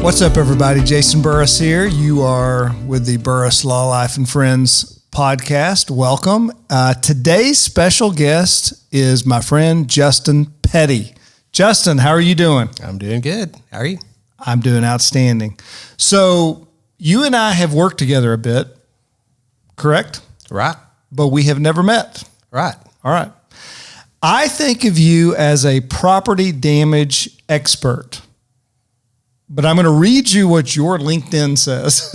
What's up, everybody? Jason Burress here. You are with the Burress Law Life and Friends podcast. Welcome. Today's special guest is my friend Justin Petty. Justin, how are you doing? I'm doing good. How are you? I'm doing outstanding. So you and I have worked together a bit, correct? Right. But we have never met. Right. All right. I think of you as a property damage expert. But I'm going to read you what your LinkedIn says.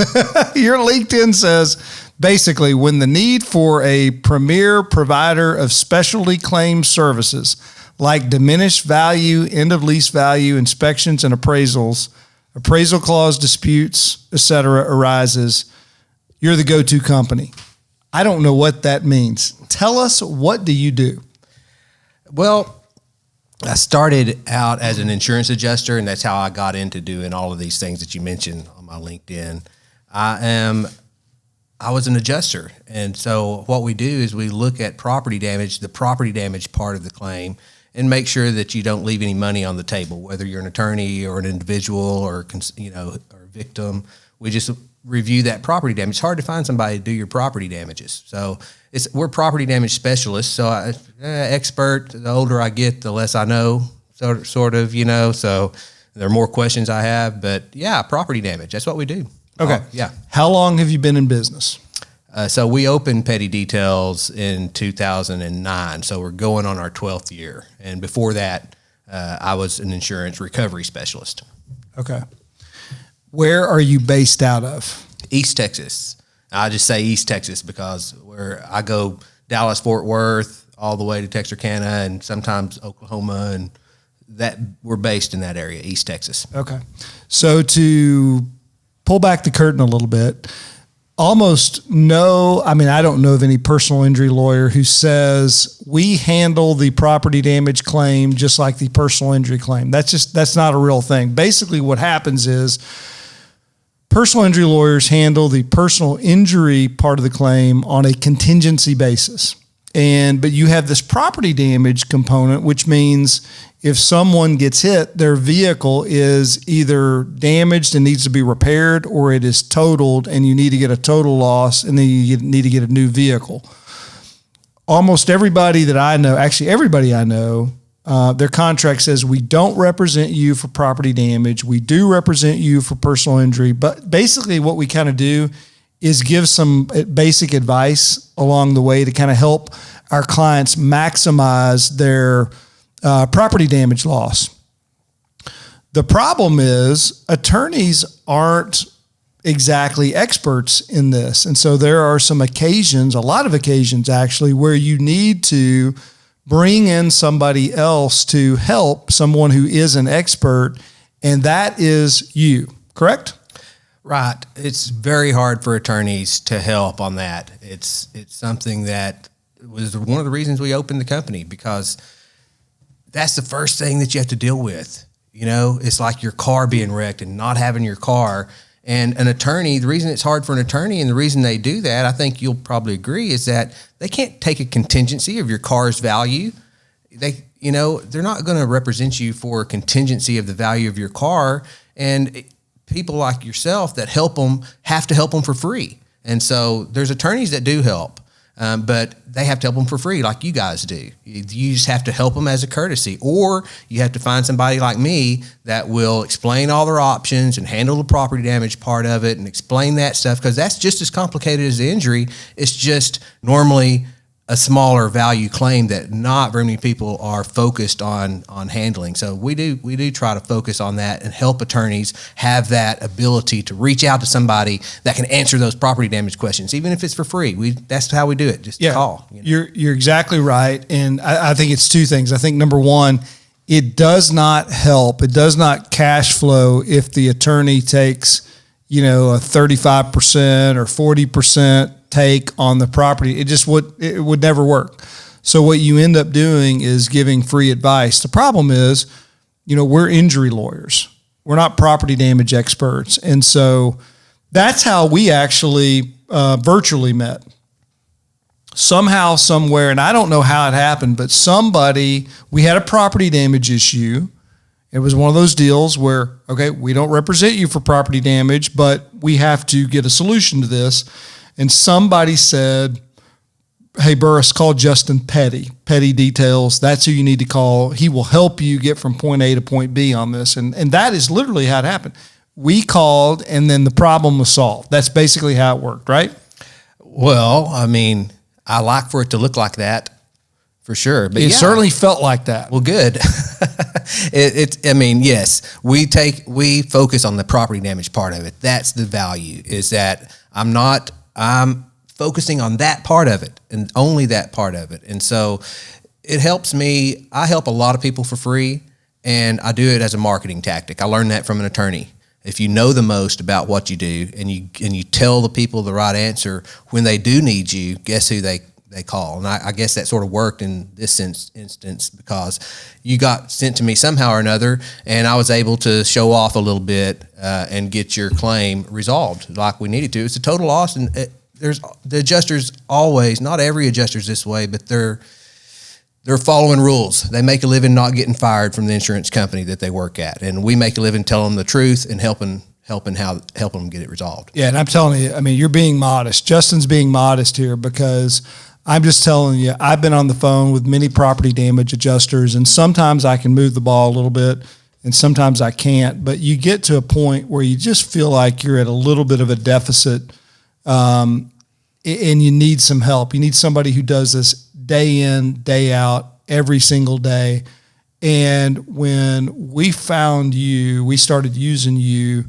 Your LinkedIn says, basically, when the need for a premier provider of specialty claims services like diminished value, end of lease value, inspections and appraisals, appraisal clause disputes, etc., arises, you're the go-to company. I don't know what that means. Tell us, what do you do? Well, I started out as an insurance adjuster, and that's how I got into doing all of these things that you mentioned on my LinkedIn. I was an adjuster, and so what we do is we look at property damage, the property damage part of the claim, and make sure that you don't leave any money on the table, whether you're an attorney or an individual or or victim. We just review that property damage. It's hard to find somebody to do your property damages. So we're property damage specialists. So expert, the older I get, the less I know, sort of, so there are more questions I have, but yeah, property damage. That's what we do. Okay. Yeah. How long have you been in business? So we opened Petty Details in 2009. So we're going on our 12th year. And before that, I was an insurance recovery specialist. Okay. Where are you based out of? East Texas. I just say East Texas because I go Dallas, Fort Worth, all the way to Texarkana, and sometimes Oklahoma, and that we're based in that area, East Texas. Okay. So to pull back the curtain a little bit, I don't know of any personal injury lawyer who says we handle the property damage claim just like the personal injury claim. That's not a real thing. Basically what happens is personal injury lawyers handle the personal injury part of the claim on a contingency basis. But you have this property damage component, which means if someone gets hit, their vehicle is either damaged and needs to be repaired, or it is totaled and you need to get a total loss and then you need to get a new vehicle. Almost everybody that I know, actually everybody I know, their contract says we don't represent you for property damage. We do represent you for personal injury. But basically what we kind of do is give some basic advice along the way to kind of help our clients maximize their property damage loss. The problem is attorneys aren't exactly experts in this. And so there are some occasions, a lot of occasions actually, where you need to bring in somebody else to help someone who is an expert, and that is you, correct? Right. It's very hard for attorneys to help on that. It's something that was one of the reasons we opened the company, because that's the first thing that you have to deal with. It's like your car being wrecked and not having your car. And an attorney, the reason it's hard for an attorney and the reason they do that, I think you'll probably agree, is that they can't take a contingency of your car's value. They're not going to represent you for a contingency of the value of your car. And people like yourself that help them have to help them for free. And so there's attorneys that do help, but they have to help them for free like you guys do. You just have to help them as a courtesy, or you have to find somebody like me that will explain all their options and handle the property damage part of it and explain that stuff, because that's just as complicated as the injury. It's just normally a smaller value claim that not very many people are focused on handling. So we do try to focus on that and help attorneys have that ability to reach out to somebody that can answer those property damage questions, even if it's for free. That's how we do it. Just call. You're exactly right. And I think it's two things. I think number one, it does not help. It does not cash flow if the attorney takes, a 35% or 40% take on the property. It would never work. So what you end up doing is giving free advice. The problem is, we're injury lawyers. We're not property damage experts. And so that's how we actually virtually met. Somehow, somewhere, and I don't know how it happened, but we had a property damage issue. It was one of those deals where, okay, we don't represent you for property damage, but we have to get a solution to this. And somebody said, hey, Burress, call Justin Petty. Petty Details. That's who you need to call. He will help you get from point A to point B on this. And that is literally how it happened. We called, and then the problem was solved. That's basically how it worked, right? Well, I mean, I like for it to look like that, for sure. But it certainly felt like that. Well, good. I mean, yes, we focus on the property damage part of it. That's the value, is that I'm focusing on that part of it and only that part of it. And so it helps me. I help a lot of people for free, and I do it as a marketing tactic. I learned that from an attorney. If you know the most about what you do and you tell the people the right answer when they do need you, guess who they call? And I guess that sort of worked in this instance, because you got sent to me somehow or another, and I was able to show off a little bit and get your claim resolved like we needed to. It's a total loss, and there's the adjusters always, not every adjuster's this way, but they're following rules. They make a living not getting fired from the insurance company that they work at, and we make a living telling them the truth and helping them get it resolved. Yeah, and I'm telling you, I mean, you're being modest. Justin's being modest here, because I'm just telling you, I've been on the phone with many property damage adjusters, and sometimes I can move the ball a little bit, and sometimes I can't. But you get to a point where you just feel like you're at a little bit of a deficit, and you need some help. You need somebody who does this day in, day out, every single day. And when we found you, we started using you,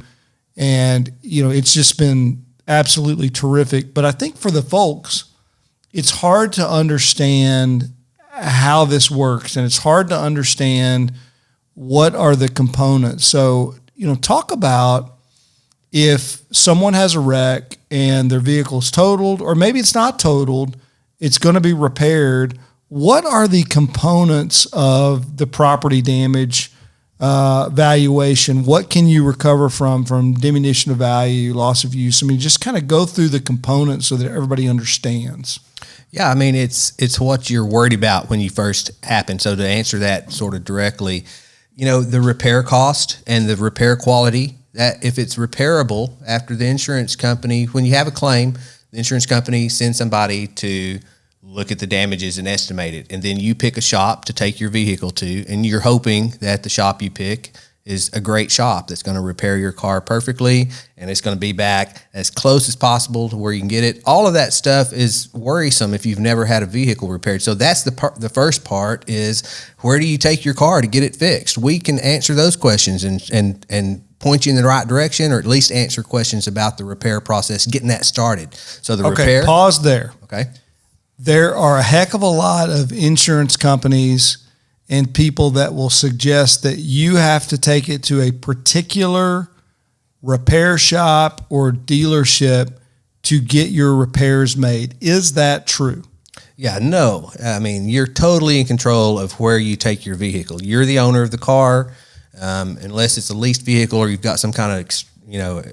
and it's just been absolutely terrific. But I think for the folks, it's hard to understand how this works, and it's hard to understand what are the components. So, talk about if someone has a wreck and their vehicle's totaled, or maybe it's not totaled, it's going to be repaired. What are the components of the property damage valuation? What can you recover from diminution of value, loss of use? I mean, just kind of go through the components so that everybody understands. Yeah, I mean, it's what you're worried about when you first happen. So to answer that sort of directly, the repair cost and the repair quality, that if it's repairable after the insurance company, when you have a claim, the insurance company sends somebody to look at the damages and estimate it. And then you pick a shop to take your vehicle to, and you're hoping that the shop you pick is a great shop that's going to repair your car perfectly, and it's going to be back as close as possible to where you can get it. All of that stuff is worrisome if you've never had a vehicle repaired. So that's the first part, is where do you take your car to get it fixed? We can answer those questions and point you in the right direction, or at least answer questions about the repair process, getting that started. So the repair. Pause there. Okay. There are a heck of a lot of insurance companies and people that will suggest that you have to take it to a particular repair shop or dealership to get your repairs made. Is that true? Yeah, no. I mean, you're totally in control of where you take your vehicle. You're the owner of the car, unless it's a leased vehicle or you've got some kind of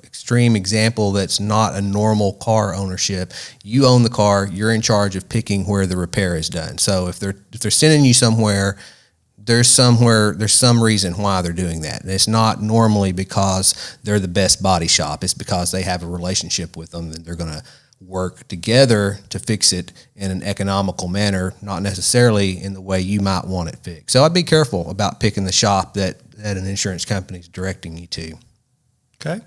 extreme example that's not a normal car ownership. You own the car. You're in charge of picking where the repair is done. So if they're sending you somewhere, there's some reason why they're doing that. And it's not normally because they're the best body shop. It's because they have a relationship with them, and they're going to work together to fix it in an economical manner, not necessarily in the way you might want it fixed. So I'd be careful about picking the shop that an insurance company is directing you to. Okay.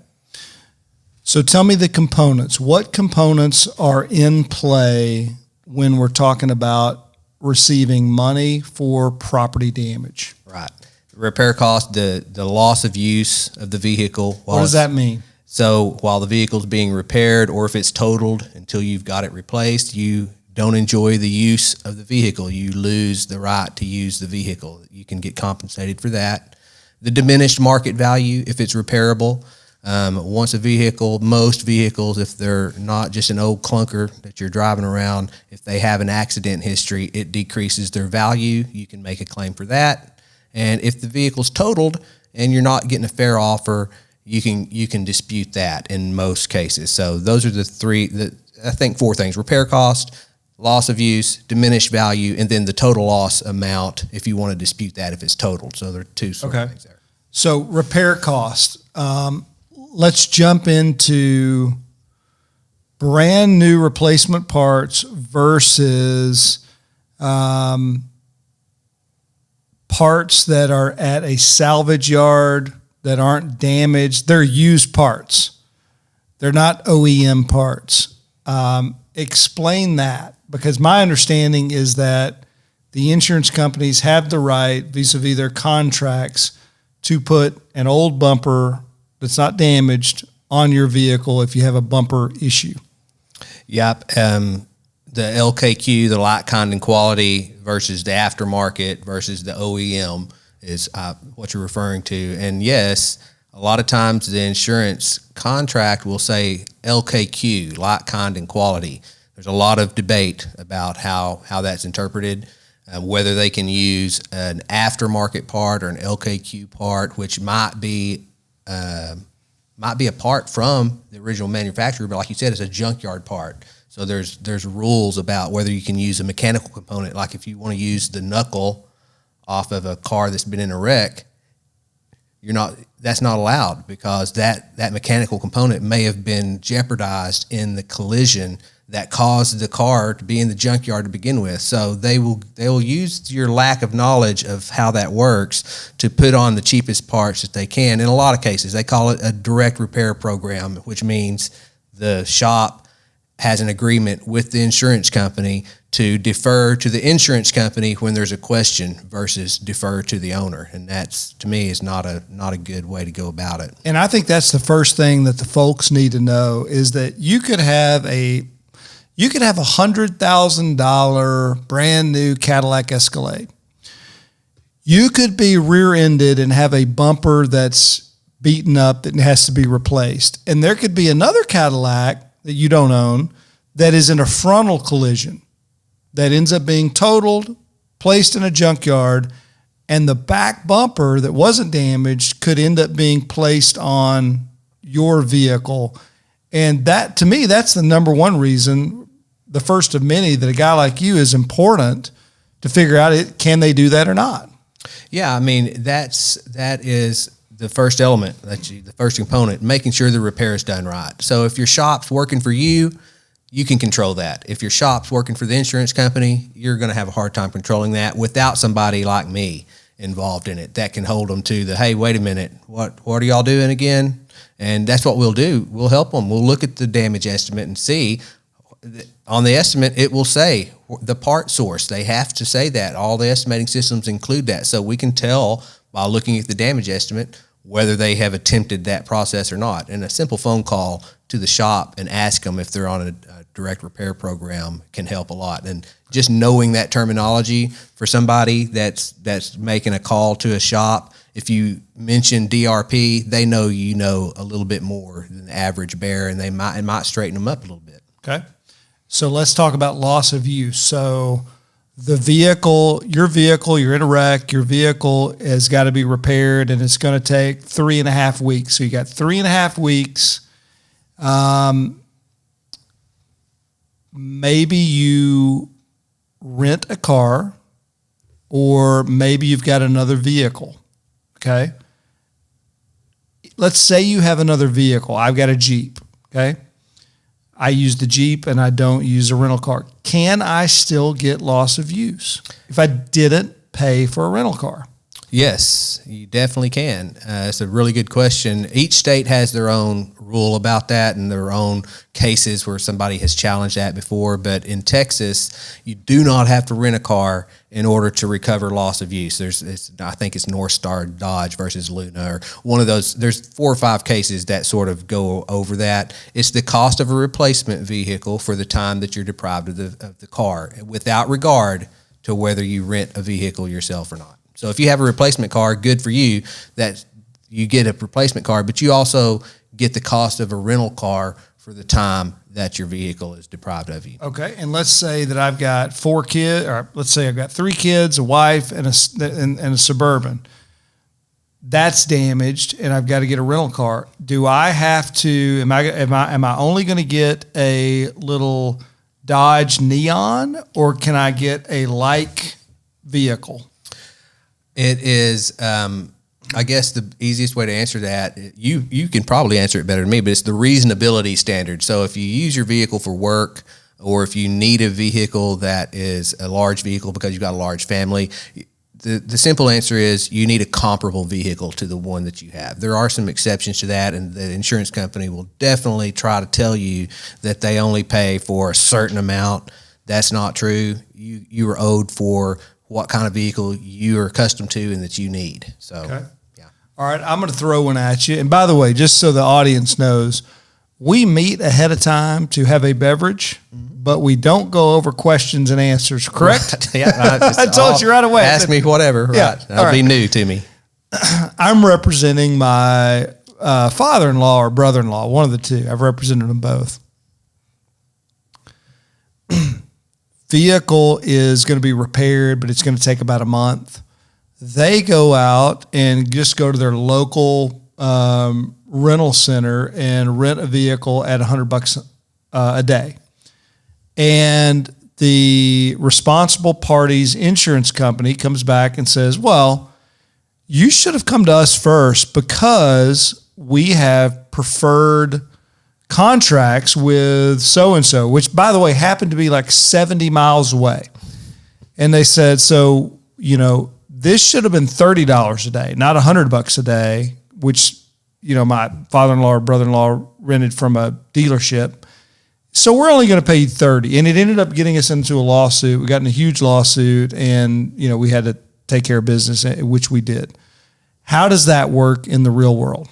So tell me the components. What components are in play when we're talking about receiving money for property damage? Right. Repair cost, the loss of use of the vehicle. What does that mean? So while the vehicle's being repaired, or if it's totaled until you've got it replaced, you don't enjoy the use of the vehicle. You lose the right to use the vehicle. You can get compensated for that. The diminished market value, if it's repairable. Once a vehicle, most vehicles, if they're not just an old clunker that you're driving around, if they have an accident history, it decreases their value. You can make a claim for that. And if the vehicle's totaled and you're not getting a fair offer, you can dispute that in most cases. So those are the four things: repair cost, loss of use, diminished value, and then the total loss amount if you want to dispute that if it's totaled. So there are two sort of things there. So repair cost. Let's jump into brand new replacement parts versus parts that are at a salvage yard that aren't damaged. They're used parts. They're not OEM parts. Explain that, because my understanding is that the insurance companies have the right, vis-a-vis their contracts, to put an old bumper that's not damaged on your vehicle if you have a bumper issue. Yep. The LKQ, the light, kind, and quality versus the aftermarket versus the OEM is what you're referring to. And yes, a lot of times the insurance contract will say LKQ, light, kind, and quality. There's a lot of debate about how that's interpreted, whether they can use an aftermarket part or an LKQ part, which might be a part from the original manufacturer, but like you said, it's a junkyard part. So there's rules about whether you can use a mechanical component. Like if you want to use the knuckle off of a car that's been in a wreck, that's not allowed, because that mechanical component may have been jeopardized in the collision that caused the car to be in the junkyard to begin with. So they will use your lack of knowledge of how that works to put on the cheapest parts that they can. In a lot of cases, they call it a direct repair program, which means the shop has an agreement with the insurance company to defer to the insurance company when there's a question versus defer to the owner. And that's, to me, is not a good way to go about it. And I think that's the first thing that the folks need to know, is that you could have $100,000 brand new Cadillac Escalade. You could be rear-ended and have a bumper that's beaten up that has to be replaced. And there could be another Cadillac that you don't own that is in a frontal collision that ends up being totaled, placed in a junkyard, and the back bumper that wasn't damaged could end up being placed on your vehicle. And that, to me, that's the number one reason, the first of many, that a guy like you is important to figure out can they do that or not. Yeah, I mean, that is the first element, the first component, making sure the repair is done right. So if your shop's working for you, you can control that. If your shop's working for the insurance company, you're going to have a hard time controlling that without somebody like me involved in it that can hold them to the, hey, wait a minute, what are y'all doing again? And that's what we'll do. We'll help them. We'll look at the damage estimate and see. On the estimate, it will say the part source. They have to say that. All the estimating systems include that. So we can tell by looking at the damage estimate whether they have attempted that process or not. And a simple phone call to the shop and ask them if they're on a direct repair program can help a lot. And just knowing that terminology for somebody that's making a call to a shop, if you mention DRP, they know you know a little bit more than the average bear, and it might straighten them up a little bit. Okay. So let's talk about loss of use. So the vehicle, you're in a wreck, your vehicle has got to be repaired, and it's going to take 3.5 weeks. So you got 3.5 weeks. Maybe you rent a car, or maybe you've got another vehicle. Okay. Let's say you have another vehicle. I've got a Jeep. Okay. I use the Jeep and I don't use a rental car. Can I still get loss of use if I didn't pay for a rental car? Yes, you definitely can. It's a really good question. Each state has their own rule about that and their own cases where somebody has challenged that before. But in Texas, you do not have to rent a car in order to recover loss of use. I think it's North Star Dodge versus Luna, or one of those. There's 4 or 5 cases that sort of go over that. It's the cost of a replacement vehicle for the time that you're deprived of the car, without regard to whether you rent a vehicle yourself or not. So if you have a replacement car, good for you that you get a replacement car, but you also get the cost of a rental car for the time that your vehicle is deprived of you. Okay, and let's say that I've got 4 kids, or let's say I've got 3 kids, a wife, and a Suburban. That's damaged, and I've got to get a rental car. Do I have to? Am I only going to get a little Dodge Neon, or can I get a like vehicle? It is I guess the easiest way to answer that, you can probably answer it better than me, but it's the reasonability standard. So if you use your vehicle for work, or if you need a vehicle that is a large vehicle because you've got a large family, the simple answer is you need a comparable vehicle to the one that you have. There are some exceptions to that, and the insurance company will definitely try to tell you that they only pay for a certain amount. That's not true. You are owed for what kind of vehicle you are accustomed to and that you need. So, okay. Yeah. All right, I'm going to throw one at you. And by the way, just so the audience knows, we meet ahead of time to have a beverage, but we don't go over questions and answers, correct? Right. Yeah, I told you right away. Ask me whatever. Yeah, Right. That'll be new to me. I'm representing my father-in-law or brother-in-law, one of the two. I've represented them both. Vehicle is going to be repaired, but it's going to take about a month. They go out and just go to their local rental center and rent a vehicle at $100 a day. And the responsible party's insurance company comes back and says, well, you should have come to us first because we have preferred contracts with so-and-so, which, by the way, happened to be like 70 miles away. And they said, so, this should have been $30 a day, not $100 a day, which, my father-in-law or brother-in-law rented from a dealership. So we're only going to pay you $30. And it ended up getting us into a lawsuit. We got in a huge lawsuit, and, we had to take care of business, which we did. How does that work in the real world?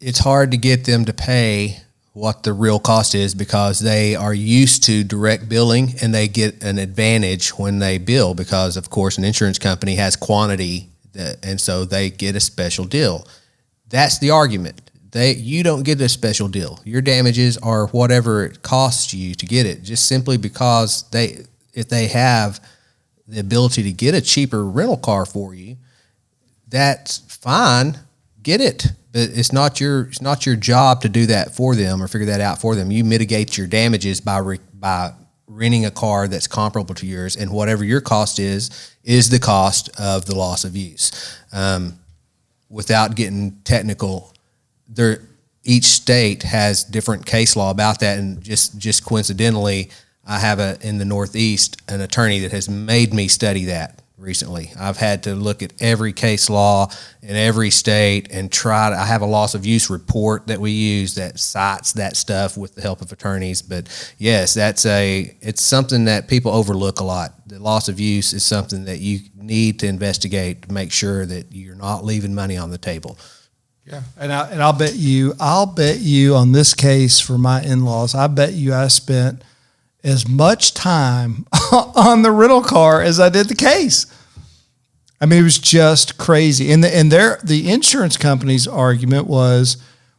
It's hard to get them to pay what the real cost is because they are used to direct billing, and they get an advantage when they bill because, of course, an insurance company has quantity, and so they get a special deal. That's the argument. You don't get a special deal. Your damages are whatever it costs you to get it, just simply because if they have the ability to get a cheaper rental car for you, that's fine. Get it. But it's not your job to do that for them or figure that out for them. You mitigate your damages by renting a car that's comparable to yours, and whatever your cost is the cost of the loss of use. Without getting technical, each state has different case law about that, and just coincidentally, I have in the Northeast an attorney that has made me study that recently. I've had to look at every case law in every state and I have a loss of use report that we use that cites that stuff with the help of attorneys. But yes, it's something that people overlook a lot. The loss of use is something that you need to investigate to make sure that you're not leaving money on the table. Yeah, and I'll bet you on this case for my in-laws, I bet you I spent as much time on the rental car as I did the case. I mean, it was just crazy. And the insurance company's argument was,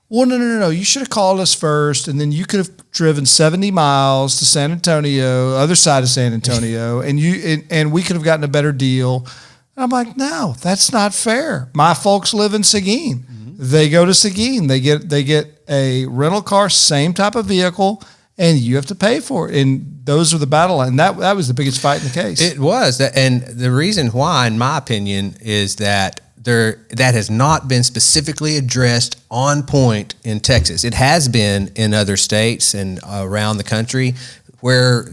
well, no. You should have called us first, and then you could have driven 70 miles to San Antonio, other side of San Antonio, and we could have gotten a better deal. And I'm like, no, that's not fair. My folks live in Seguin. Mm-hmm. They go to Seguin. They get a rental car, same type of vehicle, and you have to pay for it. And those are the battle line. That was the biggest fight in the case. It was. And the reason why, in my opinion, is that that has not been specifically addressed on point in Texas. It has been in other states and around the country where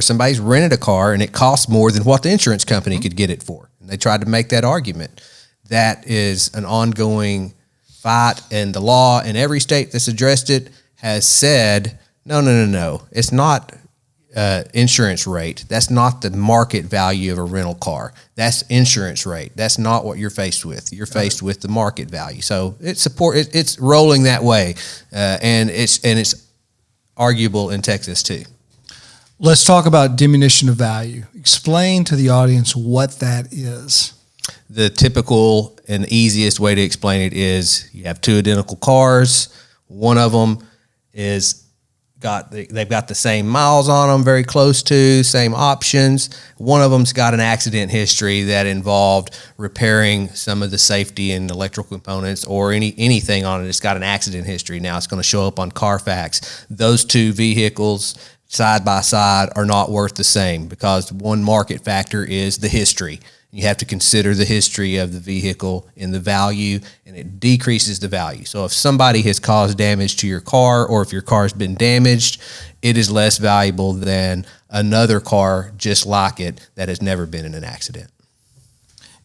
somebody's rented a car and it costs more than what the insurance company could get it for. And they tried to make that argument. That is an ongoing fight, and the law in every state that's addressed it has said, no. It's not insurance rate. That's not the market value of a rental car. That's insurance rate. That's not what you're faced with. You're faced with the market value. So it's rolling that way, and it's arguable in Texas too. Let's talk about diminution of value. Explain to the audience what that is. The typical and easiest way to explain it is you have two identical cars. One of them they've got the same miles on them, very close to, same options. One of them's got an accident history that involved repairing some of the safety and electrical components or anything on it. It's got an accident history. Now it's going to show up on Carfax. Those two vehicles side by side are not worth the same because one market factor is the history. You have to consider the history of the vehicle and the value, and it decreases the value. So if somebody has caused damage to your car, or if your car's been damaged, it is less valuable than another car just like it that has never been in an accident.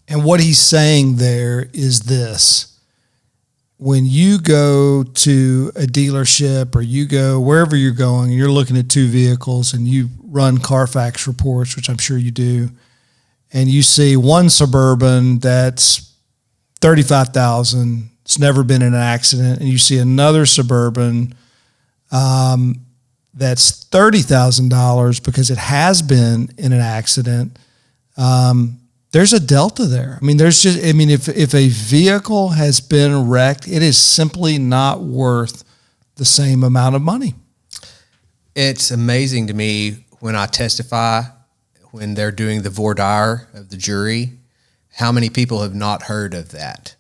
And what he's saying there is this. When you go to a dealership or you go wherever you're going, and you're looking at two vehicles and you run Carfax reports, which I'm sure you do, and you see one Suburban that's $35,000, it's never been in an accident, and you see another Suburban that's $30,000 because it has been in an accident, there's a delta there. I mean, if a vehicle has been wrecked, it is simply not worth the same amount of money. It's amazing to me when I testify, when they're doing the voir dire of the jury, how many people have not heard of that.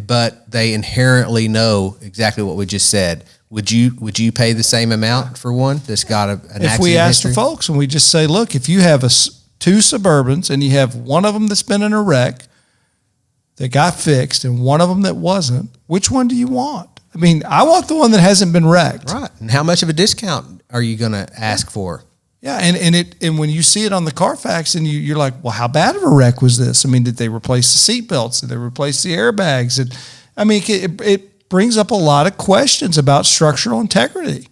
But they inherently know exactly what we just said. Would you pay the same amount for one that's got an accident If we ask history? the folks and we just say, look, if you have two Suburbans and you have one of them that's been in a wreck that got fixed and one of them that wasn't, which one do you want? I mean, I want the one that hasn't been wrecked. Right. And how much of a discount are you going to ask for? Yeah, and when you see it on the Carfax and you're like, well, how bad of a wreck was this? I mean, did they replace the seat belts? Did they replace the airbags? It brings up a lot of questions about structural integrity.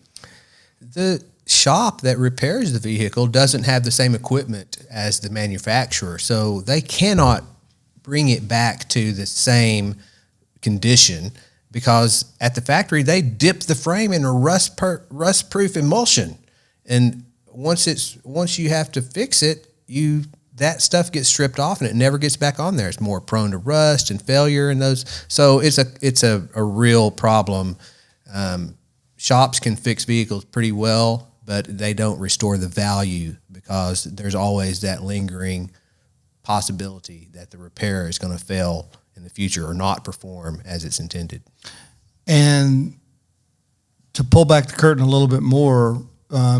The shop that repairs the vehicle doesn't have the same equipment as the manufacturer, so they cannot bring it back to the same condition because at the factory they dip the frame in a rust-proof emulsion, and once you have to fix it, that stuff gets stripped off and it never gets back on there. It's more prone to rust and failure and those. So it's a real problem. Shops can fix vehicles pretty well, but they don't restore the value because there's always that lingering possibility that the repair is going to fail in the future or not perform as it's intended. And to pull back the curtain a little bit more,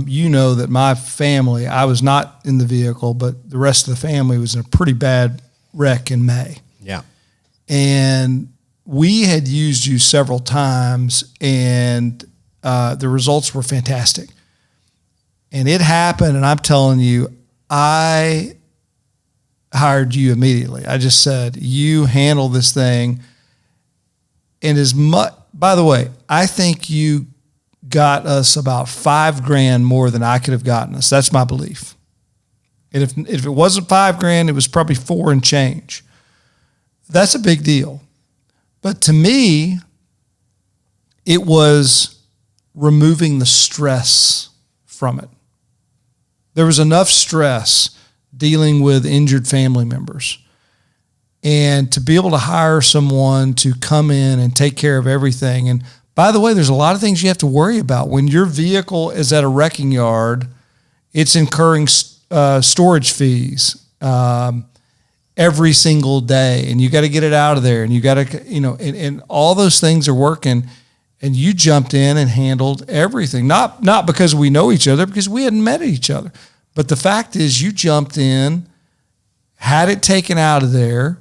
you know that my family, I was not in the vehicle, but the rest of the family was in a pretty bad wreck in May. Yeah. And we had used you several times, and the results were fantastic. And it happened, and I'm telling you, I hired you immediately. I just said, you handle this thing. And by the way, I think you got us about $5,000 more than I could have gotten us. That's my belief. And if it wasn't $5,000, it was probably $4,000 and change. That's a big deal. But to me, it was removing the stress from it. There was enough stress dealing with injured family members. And to be able to hire someone to come in and take care of everything. And by the way, there's a lot of things you have to worry about. When your vehicle is at a wrecking yard, it's incurring storage fees every single day, and you got to get it out of there, and you got to, and all those things are working. And you jumped in and handled everything, not because we know each other, because we hadn't met each other. But the fact is, you jumped in, had it taken out of there,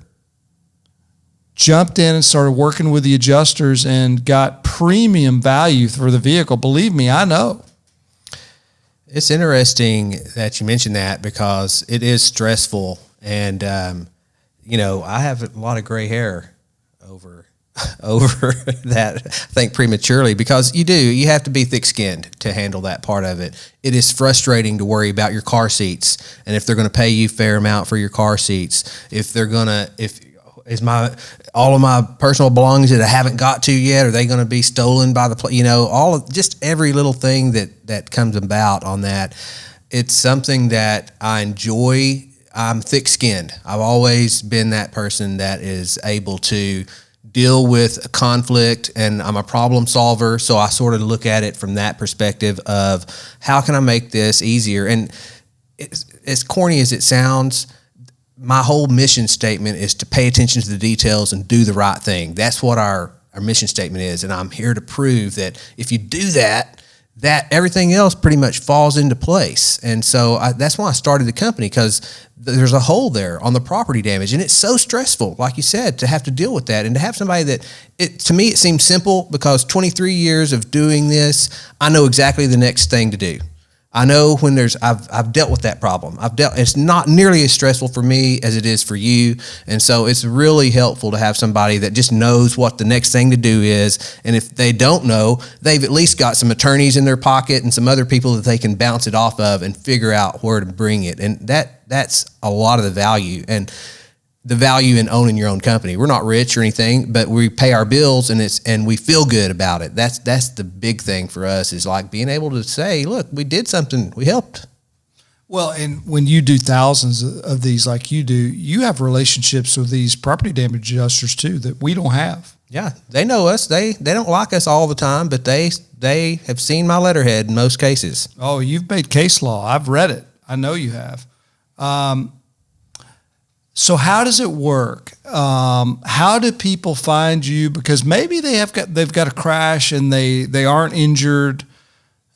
jumped in and started working with the adjusters and got premium value for the vehicle. Believe me, I know. It's interesting that you mentioned that because it is stressful. And, I have a lot of gray hair over that, I think prematurely, because you have to be thick-skinned to handle that part of it. It is frustrating to worry about your car seats and if they're going to pay you fair amount for your car seats, all of my personal belongings that I haven't got to yet, are they going to be stolen by just every little thing that comes about on that. It's something that I enjoy. I'm thick-skinned. I've always been that person that is able to deal with a conflict, and I'm a problem solver. So I sort of look at it from that perspective of how can I make this easier? And as corny as it sounds, my whole mission statement is to pay attention to the details and do the right thing. That's what our mission statement is. And I'm here to prove that if you do that, that everything else pretty much falls into place. And so that's why I started the company, because there's a hole there on the property damage. And it's so stressful, like you said, to have to deal with that and to have somebody to me, it seems simple because 23 years of doing this, I know exactly the next thing to do. I know when I've dealt with that problem. It's not nearly as stressful for me as it is for you. And so it's really helpful to have somebody that just knows what the next thing to do is. And if they don't know, they've at least got some attorneys in their pocket and some other people that they can bounce it off of and figure out where to bring it. And that's a lot of the value. And the value in owning your own company. We're not rich or anything, but we pay our bills and we feel good about it. That's the big thing for us, is like being able to say, look, we did something, we helped. Well, and when you do thousands of these like you do, you have relationships with these property damage adjusters too that we don't have. Yeah, they know us. They don't like us all the time, but they have seen my letterhead in most cases. Oh, you've made case law. I've read it. I know you have. So how does it work? How do people find you? Because maybe they've got a crash and they aren't injured,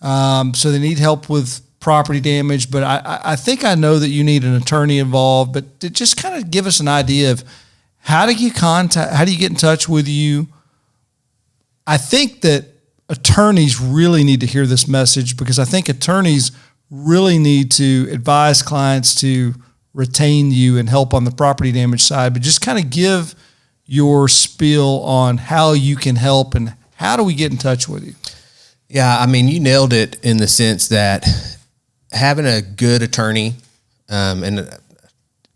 so they need help with property damage. But I think I know that you need an attorney involved. But to just kind of give us an idea of how do you get in touch with you? I think that attorneys really need to hear this message, because I think attorneys really need to advise clients to retain you and help on the property damage side, but just kind of give your spiel on how you can help and how do we get in touch with you? Yeah, I mean, you nailed it in the sense that having a good attorney, and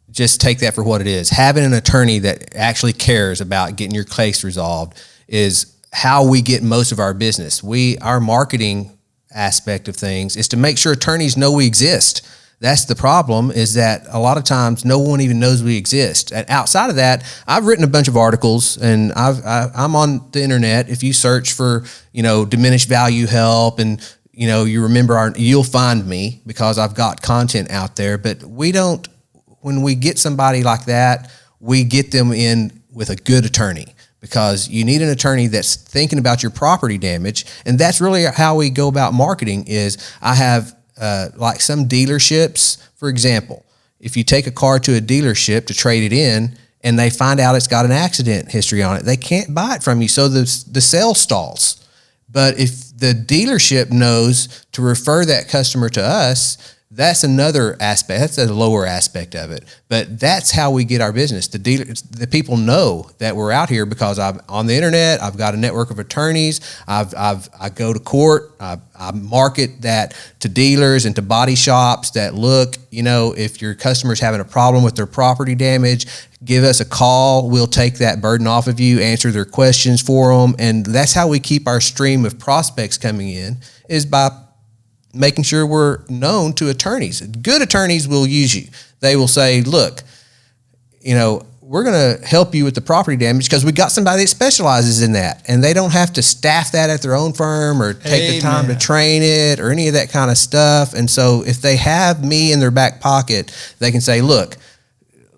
just take that for what it is, having an attorney that actually cares about getting your case resolved is how we get most of our business. Our marketing aspect of things is to make sure attorneys know we exist. That's the problem, is that a lot of times no one even knows we exist. And outside of that, I've written a bunch of articles, and I'm on the internet. If you search for, diminished value help, and you remember you'll find me, because I've got content out there. But when we get somebody like that, we get them in with a good attorney, because you need an attorney that's thinking about your property damage. And that's really how we go about marketing. Is I have like some dealerships, for example, if you take a car to a dealership to trade it in and they find out it's got an accident history on it, they can't buy it from you. So the sale stalls. But if the dealership knows to refer that customer to us, that's another aspect. That's a lower aspect of it. But that's how we get our business. The people know that we're out here because I'm on the internet. I've got a network of attorneys. I go to court. I market that to dealers and to body shops that, look, if your customer's having a problem with their property damage, give us a call. We'll take that burden off of you, answer their questions for them. And that's how we keep our stream of prospects coming in, is by making sure we're known to attorneys. Good attorneys will use you. They will say, look, we're going to help you with the property damage because we got somebody that specializes in that. And they don't have to staff that at their own firm or take the time to train it or any of that kind of stuff. And so if they have me in their back pocket, they can say, look,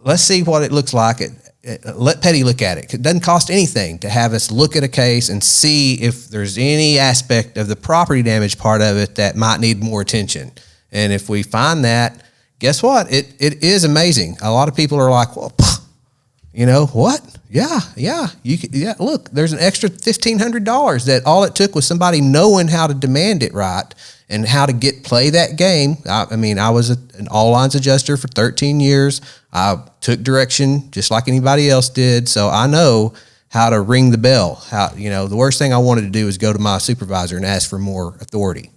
let's see what it looks like. Let Petty look at it. It doesn't cost anything to have us look at a case and see if there's any aspect of the property damage part of it that might need more attention. And if we find that, guess what? It is amazing. A lot of people are like, well, what? Yeah. Look, there's an extra $1,500 that all it took was somebody knowing how to demand it right and how to play that game. I was an all lines adjuster for 13 years. I took direction just like anybody else did. So I know how to ring the bell. The worst thing I wanted to do is go to my supervisor and ask for more authority.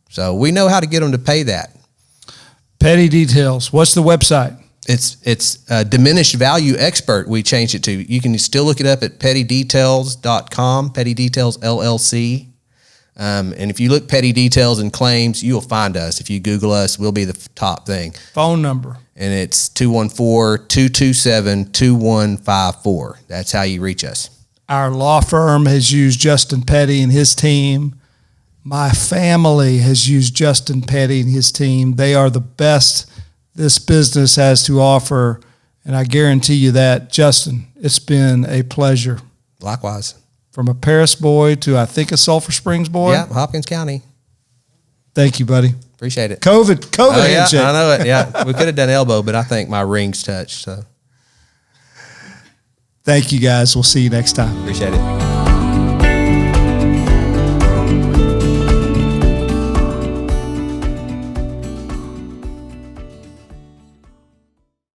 So we know how to get them to pay that. Petty Details. What's the website? It's Diminished Value Expert. We changed it to. You can still look it up at pettydetails.com, Petty Details LLC. And if you look Petty Details and Claims, you'll find us. If you Google us, we'll be the top thing. Phone number. And it's 214-227-2154. That's how you reach us. Our law firm has used Justin Petty and his team. My family has used Justin Petty and his team. They are the best this business has to offer. And I guarantee you that, Justin, it's been a pleasure. Likewise. from a Paris boy to, I think, a Sulphur Springs boy. Yeah, Hopkins County. Thank you, buddy. Appreciate it. COVID Oh, yeah, handshake. I know it. Yeah, we could have done elbow, but I think my rings touched. So Thank you, guys. We'll see you next time. appreciate it.